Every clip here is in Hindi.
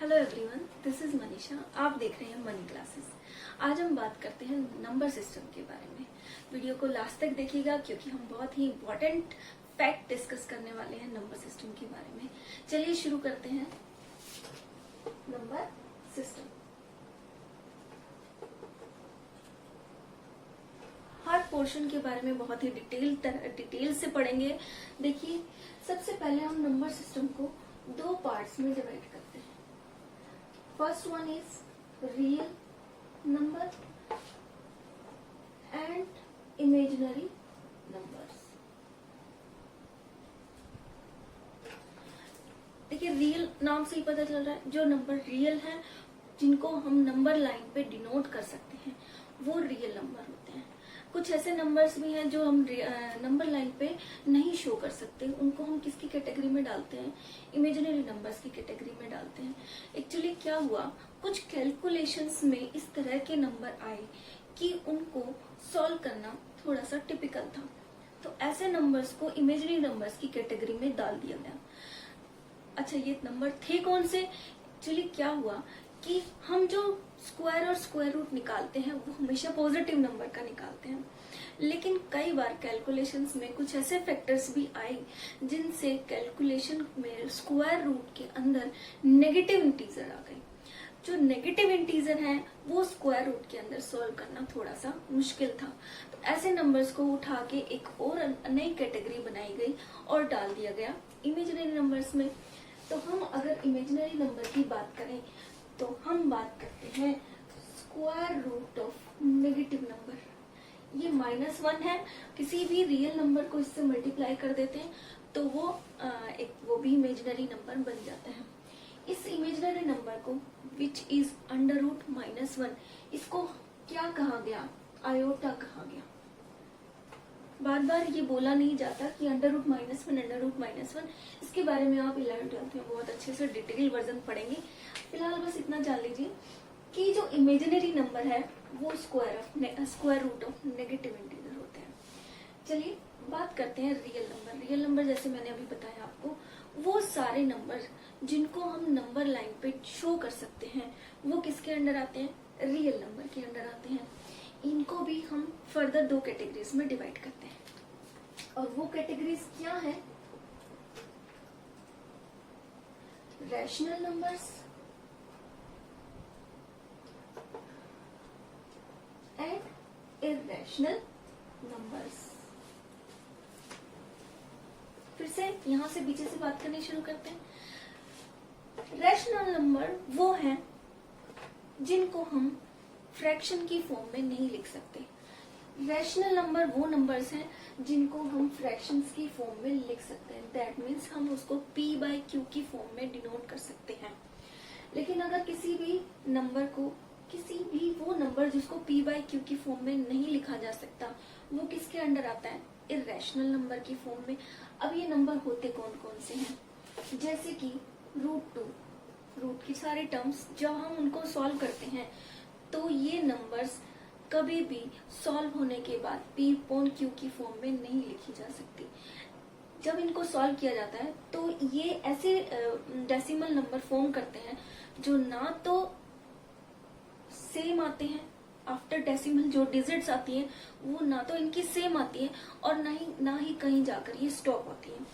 Hello everyone, this is Manisha. आप देख रहे हैं मनी क्लासेस। आज हम बात करते हैं नंबर सिस्टम के बारे में। वीडियो को लास्ट तक देखिएगा क्योंकि हम बहुत ही इम्पोर्टेंट फैक्ट डिस्कस करने वाले हैं नंबर सिस्टम के बारे में। चलिए शुरू करते हैं। नंबर सिस्टम हर पोर्शन के बारे में बहुत ही डिटेल से पढ़ेंगे। देखिए, सबसे पहले हम नंबर सिस्टम को दो पार्ट्स में डिवाइड करते हैं। First one is real number and imaginary numbers. देखिए, रियल नाम से ही पता चल रहा है, जो नंबर रियल है, जिनको हम नंबर लाइन पे डिनोट कर सकते हैं, वो रियल नंबर होते हैं। कुछ ऐसे नंबर्स भी हैं जो हम नंबर लाइन पे नहीं शो कर सकते, उनको हम किसकी कैटेगरी में डालते हैं? इमेजिनरी नंबर्स की कैटेगरी में डालते हैं। एक्चुअली क्या हुआ, कुछ कैलकुलेशंस में इस तरह के नंबर आए कि उनको सॉल्व करना थोड़ा सा टिपिकल था, तो ऐसे नंबर्स को इमेजिनरी नंबर्स की कैटेगरी में डाल दिया गया। अच्छा, ये नंबर थे कौन से? एक्चुअली क्या हुआ कि हम जो स्क्वायर और स्क्वायर रूट निकालते हैं वो हमेशा पॉजिटिव नंबर का निकालते हैं, लेकिन कई बार कैलकुलेशंस में कुछ ऐसे फैक्टर्स भी आए जिनसे कैलकुलेशन में स्क्वायर रूट के अंदर नेगेटिव इंटीजर आ गई। जो नेगेटिव इंटीजर है वो स्क्वायर रूट के अंदर सॉल्व करना थोड़ा सा मुश्किल था, तो ऐसे नंबर्स को उठा के एक और नई कैटेगरी बनाई गई और डाल दिया गया इमेजिनरी नंबर्स में। तो हम अगर इमेजिनरी नंबर की बात करें तो हम बात करते हैं square root of negative number. ये -1 है, किसी भी रियल नंबर को इससे मल्टीप्लाई कर देते हैं तो वो भी इमेजिनरी नंबर बन जाता है। इस इमेजिनरी नंबर को विच इज अंडर रूट -1, इसको क्या कहा गया? आयोटा कहा गया। बार बार ये बोला नहीं जाता कि अंडर रूट -1, इसके बारे में आप 11th-12th में बहुत अच्छे से डिटेल वर्जन पढ़ेंगे। फिलहाल बस इतना जान लीजिए कि जो इमेजिनरी नंबर है वो square root of negative integer होते हैं। चलिए बात करते हैं रियल नंबर। रियल नंबर जैसे मैंने अभी बताया आपको, वो सारे नंबर जिनको हम नंबर लाइन पे शो कर सकते हैं वो किसके अंडर आते हैं? रियल नंबर के अंडर आते हैं। इनको भी हम फर्दर दो कैटेगरीज में डिवाइड करते हैं, और वो कैटेगरीज क्या है? Rational numbers and irrational numbers. फिर से यहां से पीछे से बात करनी शुरू करते हैं। रैशनल नंबर वो हैं जिनको हम फ्रैक्शन की फॉर्म में नहीं लिख सकते। रैशनल नंबर वो नंबर्स हैं जिनको हम फ्रैक्शंस की फॉर्म में लिख सकते हैं। दैट मीन्स हम उसको p/q की फॉर्म में डिनोट कर सकते हैं। लेकिन अगर किसी भी वो नंबर जिसको p/q की फॉर्म में नहीं लिखा जा सकता, वो किसके अंडर आता है? इररेशनल नंबर की फॉर्म में। अब ये नंबर होते कौन कौन से हैं? जैसे कि √2, रूट की सारे टर्म्स जब हम उनको सॉल्व करते हैं तो ये नंबर्स कभी भी सॉल्व होने के बाद p/q की फॉर्म में नहीं लिखी जा सकती। जब इनको सॉल्व किया जाता है तो ये ऐसे डेसिमल नंबर फॉर्म करते हैं जो ना तो सेम आते हैं, आफ्टर डेसिमल जो डिजिट्स आती हैं वो ना तो इनकी सेम आती है और ना ही कहीं जाकर ये स्टॉप होती है।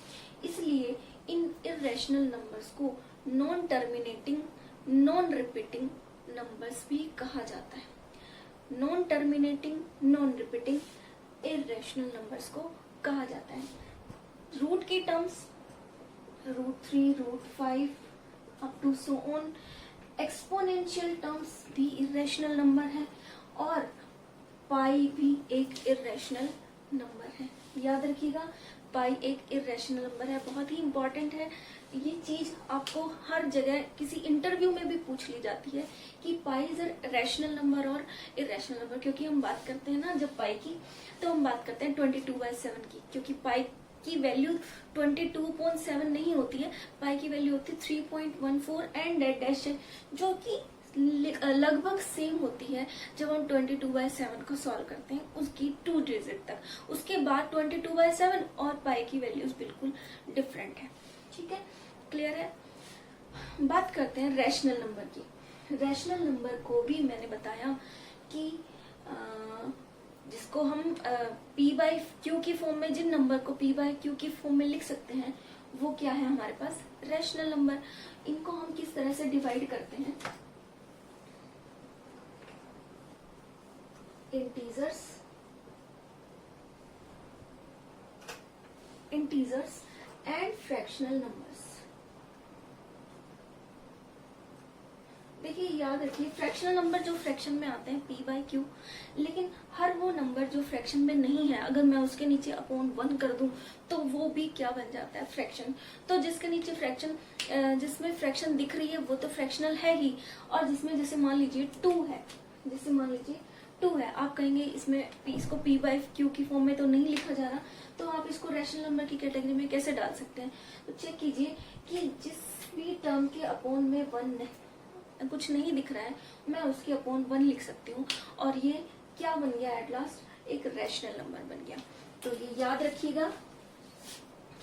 इसलिए इन इररेशनल नंबर्स को non terminating, non repeating numbers भी कहा जाता है। Non terminating, non repeating irrational numbers को कहा जाता है। रूट की terms √3, √5 up to so on. Exponential terms भी इररेशनल नंबर है और पाई भी एक इररेशनल नंबर है। याद रखिएगा, पाई एक इररेशनल नंबर है, बहुत ही इंपॉर्टेंट है। ये चीज आपको हर जगह किसी इंटरव्यू में भी पूछ ली जाती है कि पाई इज रैशनल नंबर और इररेशनल नंबर। क्योंकि हम बात करते हैं ना जब पाई की, तो हम बात करते हैं 22/7 की, क्योंकि पाई की वैल्यू 22.7 नहीं होती है, पाई की वैल्यू होती है 3.14 एंड डैश, जो कि लगभग सेम होती है जब हम 22/7 को सॉल्व करते हैं उसकी 2 डिजिट तक। उसके बाद 22/7 और पाई की वैल्यूज बिल्कुल डिफरेंट है। ठीक है, क्लियर है? बात करते हैं रैशनल नंबर की। रैशनल नंबर को भी मैंने बताया कि जिसको हम पी बाई क्यू की फॉर्म में, जिन नंबर को पी बाई क्यू की फॉर्म में लिख सकते हैं, वो क्या है हमारे पास? Rational number. इनको हम किस तरह से डिवाइड करते हैं? Integers and fractional numbers. देखिए, याद रखिए, फ्रैक्शनल नंबर जो फ्रैक्शन में आते हैं पी बाई क्यू, लेकिन हर वो नंबर जो फ्रैक्शन में नहीं है, अगर मैं उसके नीचे अपॉन 1 कर दूं तो वो भी क्या बन जाता है? फ्रैक्शन। तो जिसके नीचे फ्रैक्शन, जिसमें फ्रैक्शन दिख रही है वो तो फ्रैक्शनल है ही, और जिसमें जैसे मान लीजिए 2 है, जैसे मान लीजिए 2 है, आप कहेंगे इसमें इसको पी बाई क्यू की फॉर्म में तो नहीं लिखा जा रहा, तो आप इसको रैशनल नंबर की कैटेगरी में कैसे डाल सकते हैं? तो चेक कीजिए कि जिस भी टर्म के अपॉन में 1 कुछ नहीं दिख रहा है, मैं उसके अपॉन 1 लिख सकती हूँ, और ये क्या बन गया? एट लास्ट एक रैशनल नंबर बन गया। तो ये याद रखिएगा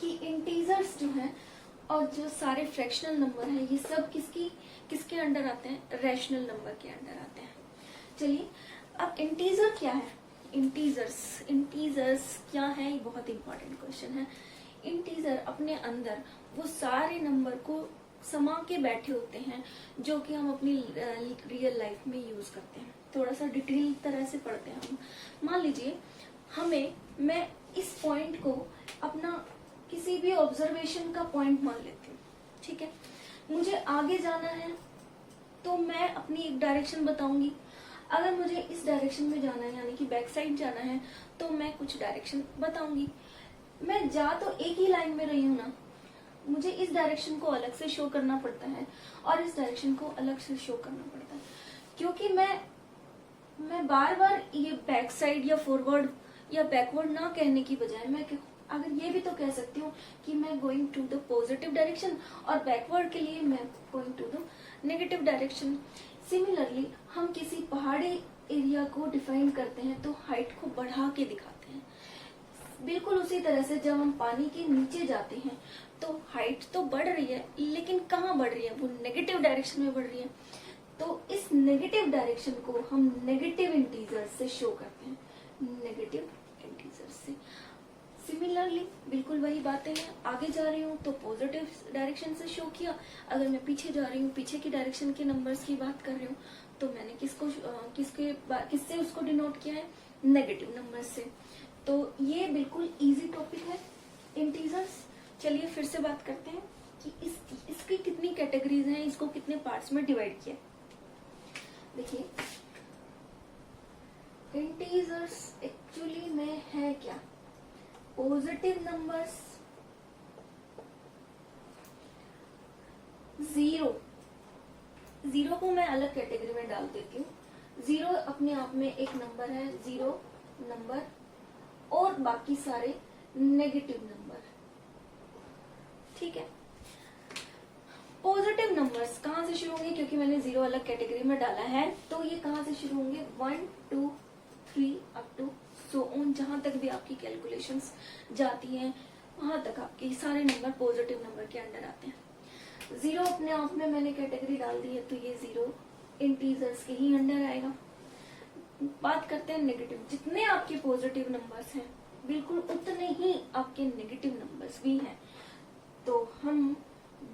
कि इंटीजर्स जो है और जो सारे फ्रैक्शनल नंबर हैं, ये सब किसके अंडर आते हैं? रैशनल नंबर के अंडर आते हैं। चलिए, अब इंटीजर क्या है? इंटीजर्स क्या है? ये बहुत इंपॉर्टेंट क्वेश्चन है। इंटीजर अपने अंदर वो सारे नंबर को समा के बैठे होते हैं जो कि हम अपनी रियल लाइफ में यूज करते हैं। थोड़ा सा डिटेल तरह से पढ़ते हैं हम। मान लीजिए मैं इस पॉइंट को अपना किसी भी ऑब्जर्वेशन का पॉइंट मान लेती हूँ, ठीक है। मुझे आगे जाना है तो मैं अपनी एक डायरेक्शन बताऊंगी। अगर मुझे इस डायरेक्शन में जाना है, यानी कि बैक साइड जाना है, तो मैं कुछ डायरेक्शन बताऊंगी। मैं जा तो एक ही लाइन में रही हूँ ना, मुझे इस डायरेक्शन को अलग से शो करना पड़ता है और इस डायरेक्शन को अलग से शो करना पड़ता है, क्योंकि मैं बार बार ये बैक साइड या फॉरवर्ड या बैकवर्ड ना कहने की बजाय मैं अगर ये भी तो कह सकती हूँ कि मैं going to the positive direction, और बैकवर्ड के लिए मैं going to the negative direction. Similarly हम किसी पहाड़ी एरिया को डिफाइन करते हैं तो हाइट को बढ़ा के दिखाते हैं। बिल्कुल उसी तरह से जब हम पानी के नीचे जाते हैं तो हाइट तो बढ़ रही है, लेकिन कहाँ बढ़ रही है? वो नेगेटिव डायरेक्शन में बढ़ रही है। तो इस नेगेटिव डायरेक्शन को हम नेगेटिव इंटीजर से शो करते हैं, नेगेटिव इंटीजर से। सिमिलरली बिल्कुल वही बातें हैं। आगे जा रही हूँ तो पॉजिटिव डायरेक्शन से शो किया, अगर मैं पीछे जा रही हूँ, पीछे की डायरेक्शन के नंबर्स की बात कर रही हूँ, तो मैंने किससे उसको डिनोट किया है? नेगेटिव नंबर से। तो ये बिल्कुल इजी टॉपिक है इंटीजर्स। चलिए फिर से बात करते हैं कि इसकी कितनी कैटेगरीज हैं, इसको कितने पार्ट्स में डिवाइड किया। देखिए, इंटीजर्स एक्चुअली में है क्या? पॉजिटिव नंबर्स, जीरो को मैं अलग कैटेगरी में डाल देती हूँ। जीरो अपने आप में एक नंबर है, जीरो नंबर, और बाकी सारे नेगेटिव नंबर, ठीक है। पॉजिटिव नंबर्स कहाँ से शुरू होंगे? क्योंकि मैंने जीरो अलग कैटेगरी में डाला है, तो ये कहाँ से शुरू होंगे? 1 2 3 अप टू सो ऑन, जहां तक भी आपकी कैलकुलेशंस जाती हैं वहां तक आपके सारे नंबर पॉजिटिव नंबर के अंडर आते हैं। जीरो अपने आप में मैंने कैटेगरी डाल दी है, तो ये जीरो इंटीजर्स के ही अंडर आएगा। बात करते हैं नेगेटिव। जितने आपके पॉजिटिव नंबर्स हैं, बिल्कुल उतने ही आपके नेगेटिव नंबर्स भी हैं। तो हम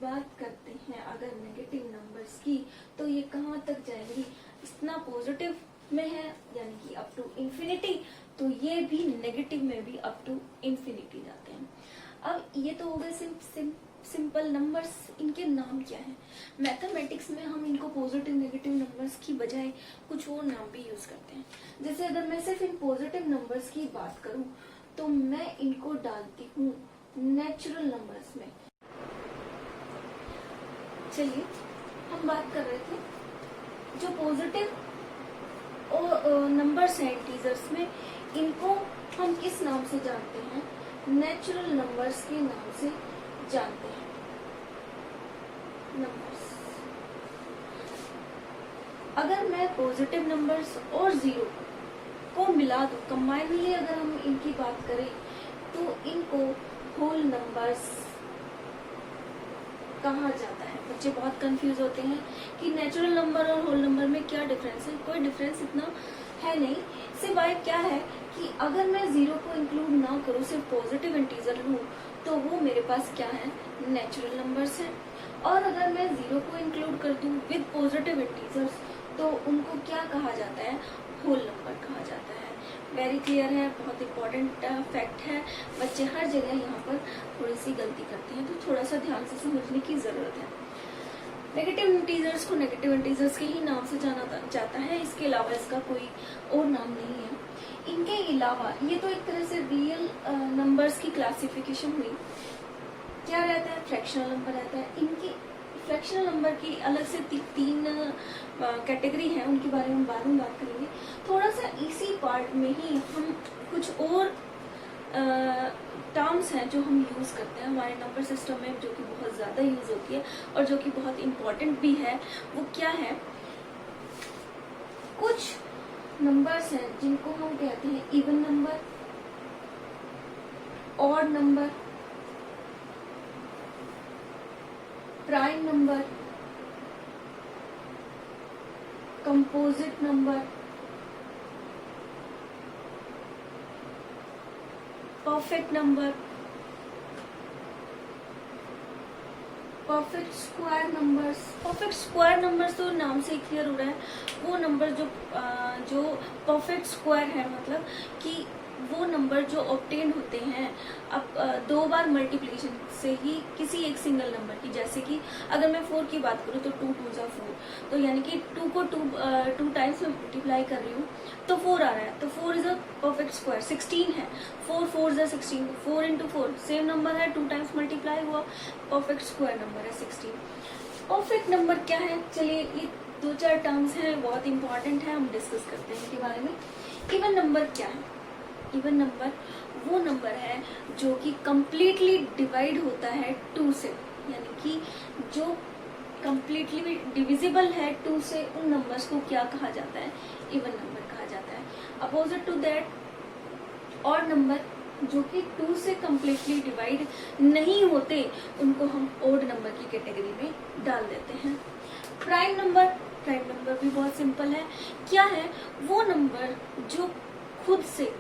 बात करते हैं अगर नेगेटिव नंबर्स की, तो ये कहाँ तक जाएंगी? इतना पॉजिटिव में है यानी कि अप टू इंफिनिटी, तो ये भी नेगेटिव में भी अप टू इंफिनिटी जाते हैं। अब ये तो हो गए सिंपल नंबर्स। इनके नाम क्या है? मैथमेटिक्स में हम इनको पॉजिटिव नेगेटिव नंबर्स की बजाय कुछ और नाम भी यूज करते हैं। जैसे अगर मैं सिर्फ इन पॉजिटिव नंबर्स की बात करूं तो मैं इनको डालती हूँ नेचुरल नंबर्स में। चलिए, हम बात कर रहे थे जो पॉजिटिव नंबर्स हैं इंटीजर्स में, इनको हम किस नाम से जानते हैं? नेचुरल नंबर्स के नाम से जानते हैं। नंबर्स, अगर मैं पॉजिटिव नंबर्स और जीरो को मिला दूं, कंबाइनली अगर हम इनकी बात करें तो इनको होल नंबर्स कहा जाता है। बच्चे बहुत कंफ्यूज होते हैं कि नेचुरल नंबर और होल नंबर में क्या डिफरेंस है। कोई डिफरेंस इतना है नहीं, सिवाय क्या है कि अगर मैं 0 को इंक्लूड ना करूँ, सिर्फ पॉजिटिव इंटीजर लूँ, तो वो मेरे पास क्या है, नेचुरल नंबर्स हैं। और अगर मैं 0 को इंक्लूड कर दूँ विद पॉजिटिव इंटीजर्स, तो उनको क्या कहा जाता है, होल नंबर कहा जाता है। वेरी क्लियर है, बहुत इंपॉर्टेंट फैक्ट है। बच्चे हर जगह यहाँ पर थोड़ी सी गलती करते हैं, तो थोड़ा सा ध्यान से समझने की जरूरत है। नेगेटिव इंटीजर्स को नेगेटिव इंटीजर्स के ही नाम से जाना जाता है, इसके अलावा इसका कोई और नाम नहीं है। इनके अलावा ये तो एक तरह से रियल नंबर्स की क्लासिफिकेशन हुई। क्या रहता है, फ्रैक्शनल नंबर रहता है। इनकी फ्रैक्शनल नंबर की अलग से तीन कैटेगरी है, उनके बारे में बाद में बात करेंगे। थोड़ा सा इसी पार्ट में ही हम कुछ और टर्म्स हैं जो हम यूज करते हैं हमारे नंबर सिस्टम में, जो कि बहुत ज्यादा यूज होती है और जो कि बहुत इंपॉर्टेंट भी है। वो क्या है, कुछ नंबर्स हैं जिनको हम कहते हैं even number, odd number, prime number, composite number, perfect number, perfect square numbers. Perfect square numbers तो नाम से ही क्लियर हो रहा है, वो नंबर जो परफेक्ट स्क्वायर है, मतलब कि वो नंबर जो ऑब्टेन होते हैं अब 2 बार मल्टीप्लिकेशन से ही किसी एक सिंगल नंबर की। जैसे कि अगर मैं 4 की बात करूँ तो 2 2 जा 4, तो यानी कि 2 को 2 टाइम्स में मल्टीप्लाई कर रही हूँ तो 4 आ रहा है, तो 4 इज अ परफेक्ट स्क्वायर। 16 है, 4 4 जा 16, 4 into 4 सेम नंबर है, 2 टाइम्स मल्टीप्लाई हुआ, परफेक्ट स्क्वायर नंबर है 16। परफेक्ट नंबर क्या है, चलिए ये 2-4 टर्म्स हैं, बहुत इंपॉर्टेंट है, हम डिस्कस करते हैं इनके बारे में। इवन नंबर क्या है, इवन नंबर वो नंबर है जो कि कंप्लीटली डिवाइड होता है 2 से, यानी कि जो कंप्लीटली डिविजिबल है 2 से, उन नंबर्स को क्या कहा जाता है, इवन नंबर कहा जाता है। Opposite to that odd number, जो कि 2 से कंप्लीटली डिवाइड नहीं होते, उनको हम ऑड नंबर की कैटेगरी में डाल देते हैं। प्राइम नंबर, प्राइम नंबर भी बहुत सिंपल है, क्या है, वो नंबर जो खुद से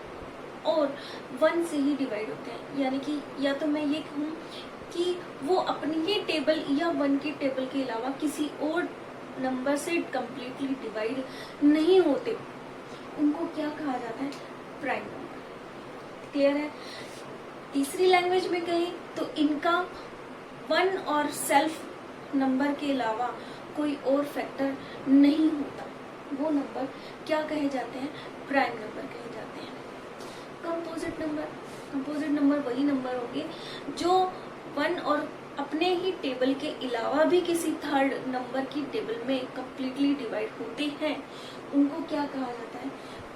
और 1 से ही डिवाइड होते हैं, यानी कि या तो मैं ये कहूँ कि वो अपनी ही टेबल या 1 की टेबल के अलावा किसी और नंबर से कंप्लीटली डिवाइड नहीं होते, उनको क्या कहा जाता है, प्राइम नंबर। क्लियर है। तीसरी लैंग्वेज में कहें तो इनका 1 और सेल्फ नंबर के अलावा कोई और फैक्टर नहीं होता, वो नंबर क्या कहे जाते हैं, प्राइम नंबर कहे जाते हैं। कंपोजिट नंबर, कंपोजिट नंबर वही नंबर होंगे जो 1 और अपने ही टेबल के अलावा भी किसी थर्ड नंबर की टेबल में कंप्लीटली डिवाइड होते हैं, उनको क्या कहा जाता है,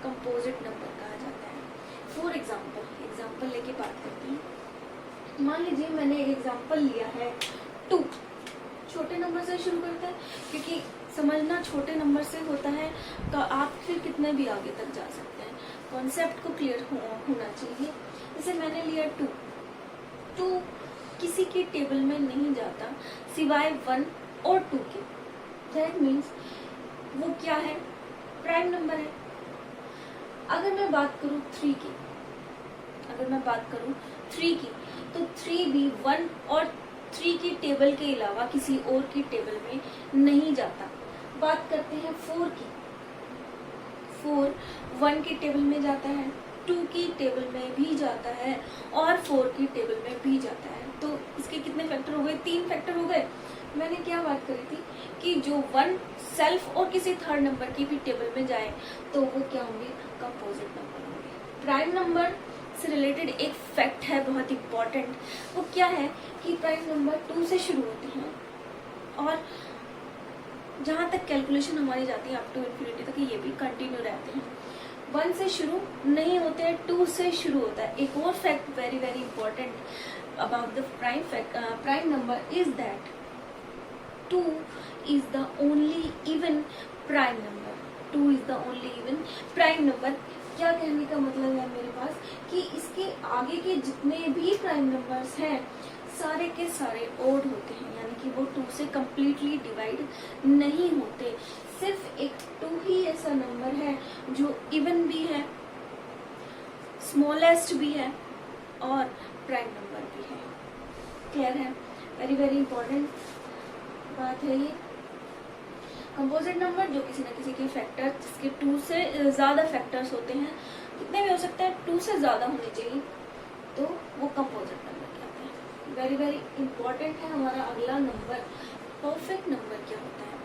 कंपोजिट नंबर कहा जाता है। फॉर एग्जाम्पल लेके बात करते हैं। मान लीजिए मैंने एक एग्जाम्पल लिया है 2, छोटे नंबर से शुरू करते हैं, क्योंकि समझना छोटे नंबर से होता है तो आप फिर कितने भी आगे तक जा सकते हैं, कॉन्सेप्ट को क्लियर होना चाहिए। जैसे मैंने लिया 2 किसी की टेबल में नहीं जाता सिवाय 1 और 2 के, दैट मीन्स वो क्या है, प्राइम नंबर है। अगर मैं बात करूं 3 की, अगर मैं बात करूं 3 की, तो 3 भी 1 और 3 की टेबल के अलावा किसी और की टेबल में नहीं जाता। बात करते हैं 4 की, 4 1 की टेबल में जाता है, 2 की टेबल में भी जाता है और 4 की टेबल में भी जाता है। तो इसके कितने फैक्टर हो गए, 3 फैक्टर हो गए। मैंने क्या बात करी थी कि जो 1 सेल्फ और किसी थर्ड नंबर की भी टेबल में जाए तो वो क्या होंगे, कंपोजिट नंबर होंगे। प्राइम नंबर से रिलेटेड एक फैक्ट है बहुत इंपॉर्टेंट, वो क्या है कि प्राइम नंबर 2 से शुरू होते हैं और जहां तक कैलकुलेशन हमारी जाती है अप टू इन्फिनिटी तक ये भी कंटिन्यू रहते हैं। 1 से शुरू नहीं होते हैं, 2 से शुरू होता है। एक और fact very very important about the prime number is that 2 is the only even prime number. 2 is the only even prime number. क्या कहने का मतलब है मेरे पास कि इसके आगे के जितने भी प्राइम नंबर्स हैं सारे के सारे ओड होते हैं, यानी कि वो 2 से कम्प्लीटली डिवाइड नहीं होते। सिर्फ एक 2 ही ऐसा नंबर है जो इवन भी है, स्मॉलेस्ट भी है और प्राइम नंबर भी है। क्लियर है? वेरी वेरी इंपॉर्टेंट बात है ये। कंपोजिट नंबर जो किसी न किसी के फैक्टर, जिसके 2 से ज्यादा फैक्टर्स होते हैं, कितने भी हो सकते हैं, 2 से ज्यादा होने चाहिए, तो वो कंपोजिट नंबर कहते हैं। वेरी वेरी इंपॉर्टेंट है हमारा अगला नंबर, परफेक्ट नंबर क्या होता है।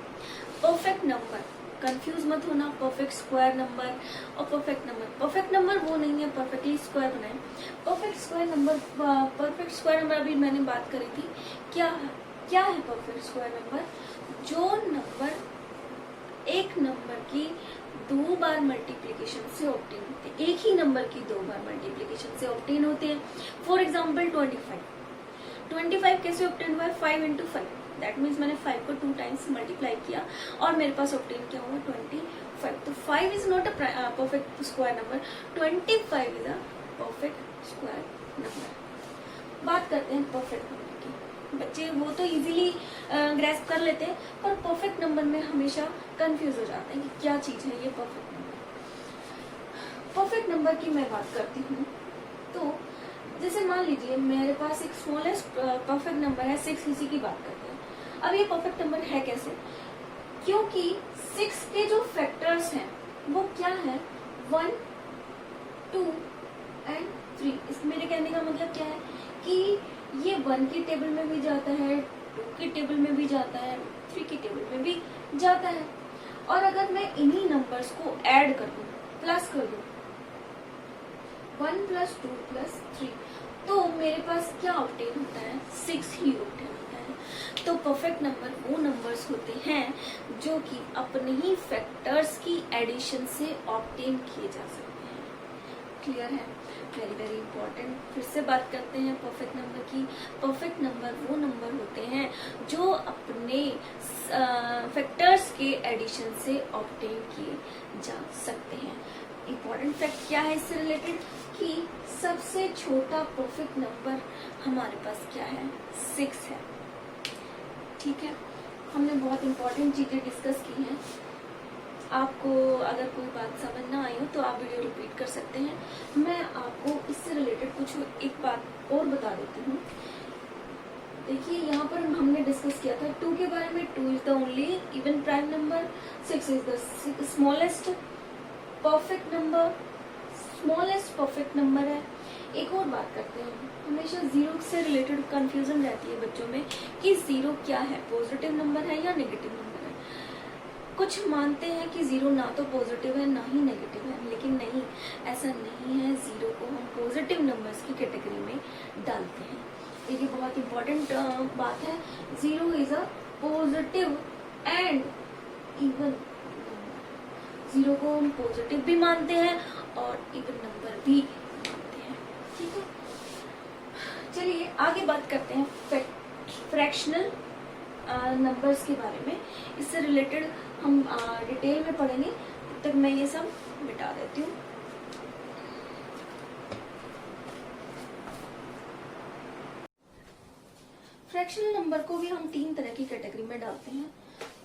परफेक्ट नंबर, कंफ्यूज मत होना, परफेक्ट स्क्वायर नंबर और परफेक्ट नंबर। परफेक्ट नंबर वो नहीं है परफेक्टली स्क्वायर बनाए। परफेक्ट स्क्वायर नंबर अभी मैंने बात करी थी। क्या है परफेक्ट स्क्वायर नंबर? जो नंबर एक नंबर की 2 बार मल्टीप्लीकेशन से ऑब्टेन होते हैं, एक ही नंबर की 2 बार मल्टीप्लीकेशन से ऑब्टेन होते हैं। फॉर एग्जाम्पल 25 कैसे ऑब्टेन हुआ है? 5 into 5, दैट मीन्स मैंने 5 को 2 टाइम्स मल्टीप्लाई किया और मेरे पास ऑब्टेन क्या हुआ? 25। तो 5 is not a perfect square number, 25 is a perfect square number. बात करते हैं परफेक्ट नंबर की। बच्चे वो तो इजीली ग्रैस्प कर लेते हैं, पर परफेक्ट नंबर में हमेशा कंफ्यूज हो जाते हैं कि क्या चीज है ये परफेक्ट नंबर। परफेक्ट नंबर की मैं बात करती हूँ तो जैसे मान लीजिए मेरे पास एक स्मॉलेस्ट परफेक्ट नंबर है 6, इसी की बात करते हैं। अब ये परफेक्ट नंबर है कैसे? क्योंकि 6 के जो फैक्टर्स हैं वो क्या है? 1, 2 एंड 3। इस मेरे कहने का मतलब क्या है कि ये 1 की टेबल में भी जाता है, 2 की टेबल में भी जाता है, 3 की टेबल में भी जाता है। और अगर मैं इन्हीं नंबर्स को ऐड कर दूं, प्लस कर दूं, 1 + 2 + 3, तो मेरे पास क्या ऑब्टेन होता है? 6 ही ऑब्टेन होता है। तो परफेक्ट नंबर वो नंबर्स होते हैं जो कि अपने ही फैक्टर्स की एडिशन से ऑब्टेन किए जा सकते हैं। क्लियर है? Very very important. फिर से बात करते हैं परफेक्ट नंबर की। परफेक्ट नंबर वो नंबर होते हैं जो अपने फैक्टर्स के एडिशन से ऑब्टेन किए जा सकते हैं। इंपॉर्टेंट फैक्ट क्या है इससे रिलेटेड कि सबसे छोटा परफेक्ट नंबर हमारे पास क्या है? 6 है। ठीक है, हमने बहुत इंपॉर्टेंट चीजें डिस्कस की हैं। आपको अगर कोई बात समझ ना आई हो तो आप वीडियो रिपीट कर सकते हैं। मैं आपको इससे रिलेटेड कुछ एक बात और बता देती हूँ। देखिए यहाँ पर हमने डिस्कस किया था 2 के बारे में। 2 is the only even prime number, 6 is the smallest perfect number, smallest perfect number है। एक और बात करते हैं, हमेशा 0 से रिलेटेड कंफ्यूजन रहती है बच्चों में कि 0 क्या है, पॉजिटिव नंबर है या नेगेटिव नंबर है। कुछ मानते हैं कि 0 ना तो पॉजिटिव है ना ही नेगेटिव है, लेकिन नहीं, ऐसा नहीं है। 0 को हम पॉजिटिव नंबर्स की कैटेगरी में डालते हैं। देखिए बहुत इंपॉर्टेंट बात है, 0 is a positive and even. 0 को हम पॉजिटिव भी मानते हैं और इवन नंबर भी मानते हैं। ठीक है, चलिए आगे बात करते हैं फ्रैक्शनल नंबर्स के बारे में। इससे रिलेटेड हम डिटेल में पढ़ेंगे, तब तक मैं ये सब मिटा देती हूँ। फ्रैक्शनल नंबर को भी हम 3 तरह की कैटेगरी में डालते हैं।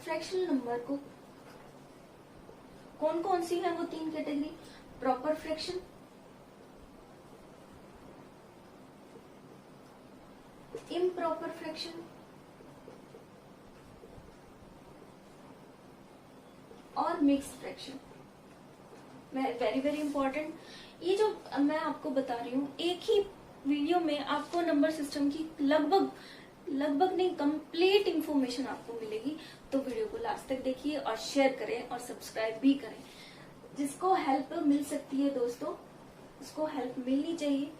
फ्रैक्शनल नंबर को कौन कौन सी है वो 3 category? Proper fraction, improper fraction और mixed fraction. Very very important. ये जो मैं आपको बता रही हूँ, एक ही वीडियो में आपको नंबर सिस्टम की लगभग नहीं, कंप्लीट इंफॉर्मेशन आपको मिलेगी। तो वीडियो को लास्ट तक देखिए और शेयर करें और सब्सक्राइब भी करें। जिसको हेल्प मिल सकती है दोस्तों, उसको हेल्प मिलनी चाहिए।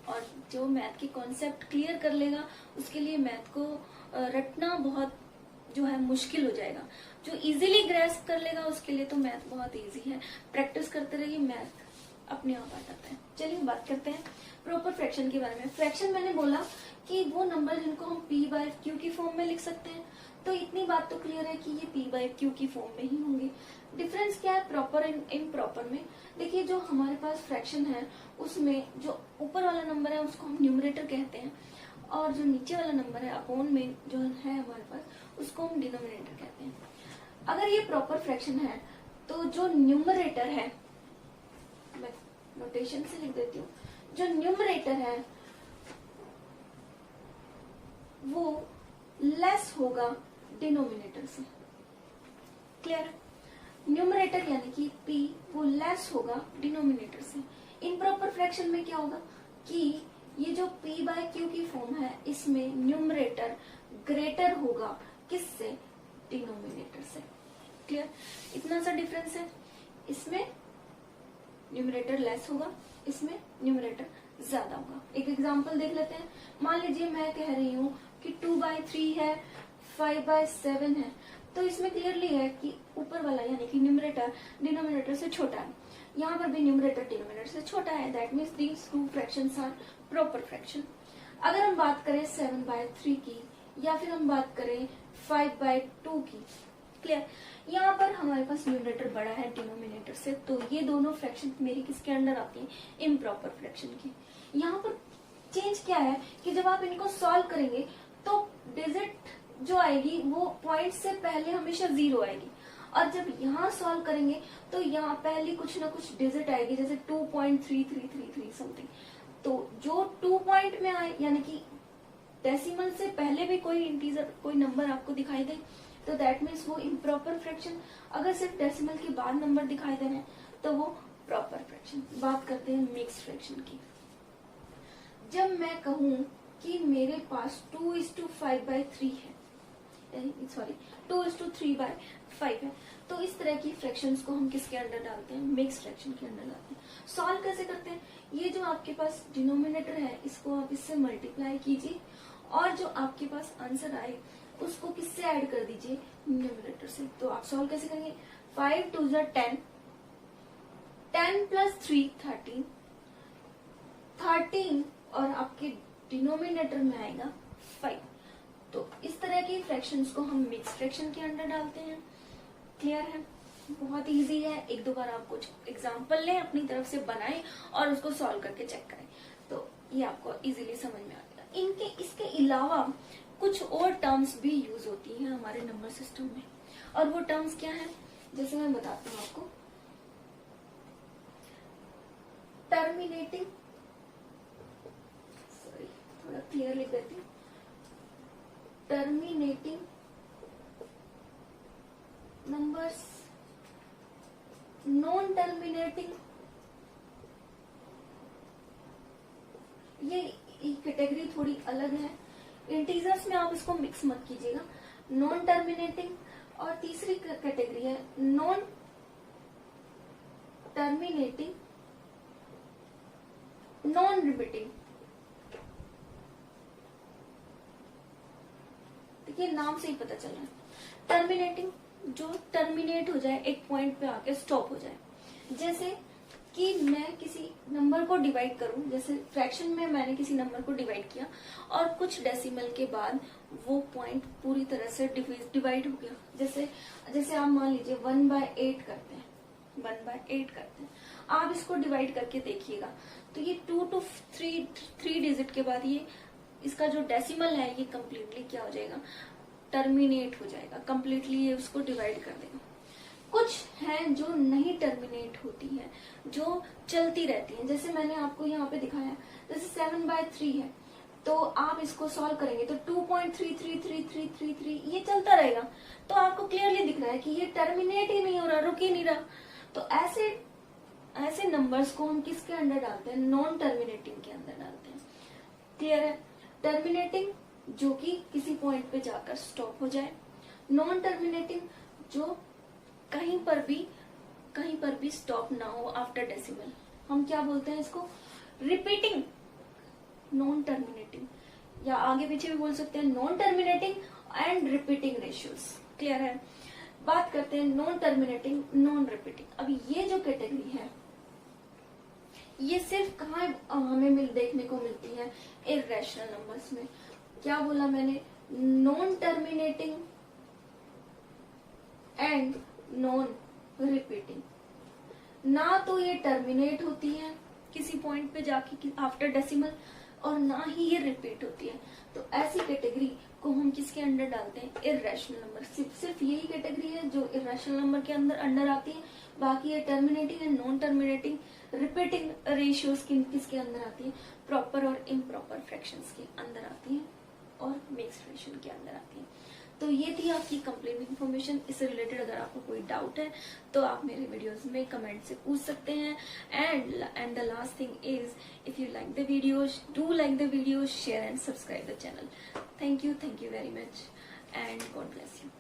और जो मैथ के कॉन्सेप्ट क्लियर कर लेगा, उसके लिए मैथ को रटना बहुत जो है मुश्किल हो जाएगा। जो इजीली ग्रैस्प कर लेगा उसके लिए तो मैथ बहुत इजी है। प्रैक्टिस करते रहिए, मैथ अपने आप आ जाता है। चलिए बात करते हैं प्रॉपर फ्रैक्शन के बारे में। फ्रैक्शन मैंने बोला कि वो नंबर जिनको हम p/q की फॉर्म में लिख सकते हैं। तो इतनी बात तो क्लियर है कि ये p/q की फॉर्म में ही होंगे। डिफरेंस क्या है प्रॉपर एंड इम्प्रॉपर में? देखिए जो हमारे पास फ्रैक्शन है उसमें जो ऊपर वाला नंबर है उसको हम न्यूमरेटर कहते हैं और जो नीचे वाला नंबर है अपॉन में जो है हमारे पास, उसको हम डिनोमिनेटर कहते हैं। अगर ये प्रॉपर फ्रैक्शन है तो जो न्यूमरेटर है, मैं नोटेशन से लिख देती हूँ, जो न्यूमरेटर है वो लेस होगा डिनोमिनेटर से। क्लियर? न्यूमरेटर यानी कि p वो लेस होगा डिनोमिनेटर से। इम्प्रॉपर फ्रैक्शन में क्या होगा कि ये जो p बाय क्यू की फॉर्म है इसमें न्यूमरेटर ग्रेटर होगा किससे? डिनोमिनेटर से। क्लियर? इतना सा डिफरेंस है। इसमें न्यूमरेटर लेस होगा, इसमें न्यूमरेटर ज्यादा होगा। एक एग्जांपल देख लेते हैं। मान लीजिए मैं कह रही हूँ कि 2/3 है, 5/7 है, तो इसमें क्लियरली है कि ऊपर वाला यानी कि न्यूमरेटर डिनोमिनेटर से छोटा है, यहाँ पर भी न्यूमरेटर डिनोमिनेटर से छोटा है। That means these two fractions are proper fraction. अगर हम बात करें 7/3 की या फिर हम बात करें 5/2 की, क्लियर, यहाँ पर हमारे पास न्यूमरेटर बड़ा है डिनोमिनेटर से, तो ये दोनों फ्रैक्शन मेरी किसके अंडर आती है? इम्प्रॉपर फ्रैक्शन की। यहाँ पर चेंज क्या है कि जब आप इनको सॉल्व करेंगे तो डिजिट जो आएगी वो पॉइंट से पहले हमेशा 0 आएगी, और जब यहाँ सॉल्व करेंगे तो यहाँ पहले कुछ ना कुछ डिजिट आएगी, जैसे 2.3333 समथिंग। तो जो 2 पॉइंट में आए यानी कि डेसिमल से पहले भी कोई इंटीजर कोई नंबर आपको दिखाई दे तो दैट मीन्स वो इम्प्रॉपर फ्रैक्शन। अगर सिर्फ डेसिमल के बाद नंबर दिखाई दे रहे हैं तो वो प्रॉपर फ्रैक्शन। बात करते हैं मिक्स फ्रैक्शन की। जब मैं कहूं कि मेरे पास 2:5/3 है, सॉरी 2:3/5 है, तो इस तरह की फ्रैक्शंस को हम किसके अंडर डालते हैं? मिक्स फ्रैक्शन के अंडर डालते हैं। सॉल्व कैसे करते हैं? ये जो आपके पास डिनोमिनेटर है इसको आप इससे मल्टीप्लाई कीजिए और जो आपके पास आंसर आए उसको किससे ऐड कर दीजिए? न्यूमरेटर से। तो आप सॉल्व कैसे करेंगे? 5 2 10, 10 + 3 13, 13 और आपके डिनोमिनेटर में आएगा 5। तो इस तरह की फ्रैक्शंस को हम मिक्स फ्रैक्शन के अंडर डालते हैं। क्लियर है? बहुत इजी है। एक दो बार आप कुछ एग्जांपल लें, अपनी तरफ से बनाएं और उसको सॉल्व करके चेक करें, तो ये आपको इजीली समझ में आ जाएगा। इसके अलावा कुछ और टर्म्स भी यूज होती हैं हमारे नंबर सिस्टम में, और वो टर्म्स क्या है जैसे मैं बताती हूँ आपको। टर्मिनेटिंग, सॉरी थोड़ा क्लियर लिख देती हूँ, टर्मिनेटिंग नंबर्स, नॉन टर्मिनेटिंग, ये कैटेगरी थोड़ी अलग है। इंटीजर्स में आप इसको मिक्स मत कीजिएगा। नॉन टर्मिनेटिंग, और तीसरी कैटेगरी है नॉन टर्मिनेटिंग नॉन रिपीटिंग। देखिए नाम से ही पता चल रहा है। टर्मिनेटिंग, जो टर्मिनेट हो जाए, एक पॉइंट पे आके स्टॉप हो जाए। जैसे कि मैं किसी नंबर को डिवाइड करूं, जैसे फ्रैक्शन में मैंने किसी नंबर को डिवाइड किया और कुछ डेसिमल के बाद वो पॉइंट पूरी तरह से डिवाइड हो गया। जैसे आप मान लीजिए 1/8 करते हैं, 1/8 करते हैं, आप इसको डिवाइड करके देखिएगा तो ये 2 to 3 डिजिट के बाद ये इसका जो डेसिमल है ये कम्प्लीटली क्या हो जाएगा? टर्मिनेट हो जाएगा, कम्प्लीटली ये उसको डिवाइड कर देगा। कुछ हैं जो नहीं टर्मिनेट होती हैं, जो चलती रहती हैं। जैसे मैंने आपको यहाँ पे दिखाया, जैसे 7/3 है, तो आप इसको सॉल्व करेंगे तो 2.333333 ये चलता रहेगा। तो आपको क्लियरली दिख रहा है कि ये टर्मिनेट ही नहीं हो रहा, रुक ही नहीं रहा। तो ऐसे नंबर्स को हम किसके अंदर डालते हैं? नॉन टर्मिनेटिंग के अंदर डालते हैं। क्लियर है? टर्मिनेटिंग जो कि किसी पॉइंट पे जाकर स्टॉप हो जाए, नॉन टर्मिनेटिंग जो कहीं पर भी स्टॉप ना हो आफ्टर डेसिमल। हम क्या बोलते हैं इसको? रिपीटिंग नॉन टर्मिनेटिंग, या आगे पीछे भी बोल सकते हैं non terminating and repeating ratios. Clear है? बात करते हैं नॉन टर्मिनेटिंग नॉन रिपीटिंग। अब ये जो कैटेगरी है ये सिर्फ कहाँ हमें देखने को मिलती है? इर्रेशनल नंबर्स में। क्या बोला मैंने? Non terminating and non repeating. ना तो ये टर्मिनेट होती है किसी पॉइंट पे जाके आफ्टर डेसिमल, और ना ही ये रिपीट होती है। तो ऐसी कैटेगरी को हम किसके अंडर डालते हैं? Irrational number. सिर्फ यही कैटेगरी है जो इर्रेशनल नंबर के अंडर आती है। बाकी ये terminating and non terminating repeating ratios किसके अंदर आती है? प्रॉपर और इम्प्रॉपर फ्रैक्शंस के अंदर आती है और मिक्स्ड फ्रैक्शन के अंदर आती है। तो ये थी आपकी कंप्लीट इन्फॉर्मेशन। इससे रिलेटेड अगर आपको कोई डाउट है तो आप मेरे वीडियोस में कमेंट से पूछ सकते हैं। And the last thing is, if you like the videos, do like the videos, share and subscribe the channel. Thank you very much and God bless you.